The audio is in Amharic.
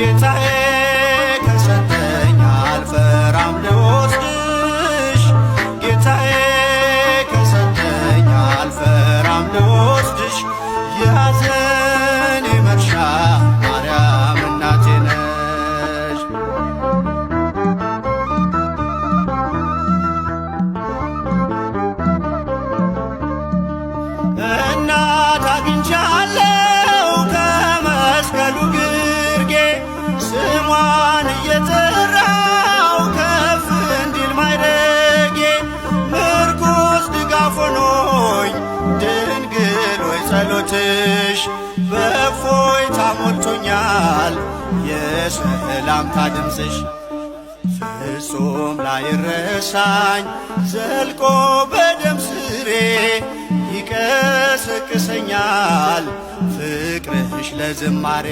ጌታዬ ከሰጠኝ አልፈራም ልወስድሽ ጌታዬ ከሰጠኝ አልፈራም ልወስድሽ የሐዘኔ መርሻ ማርያም እናቴ ነሽ። እናት አግኝቻለሁ ከመስቀሉ ግርጌ ስሟን እየጠራው ከፍ እንዲል ማይረጌ ምርኩዝ ድጋፍ ሆኖኝ ድንግል ሆይ ጸሎትሽ በእፎይታ ሞልቶኛል የሰላምታ ድምፅሽ ፍጹም ላይረሳኝ ዘልቆ በደም ስሬ ይቀሰቅሰኛል ፍቅርሽ ለዝማሬ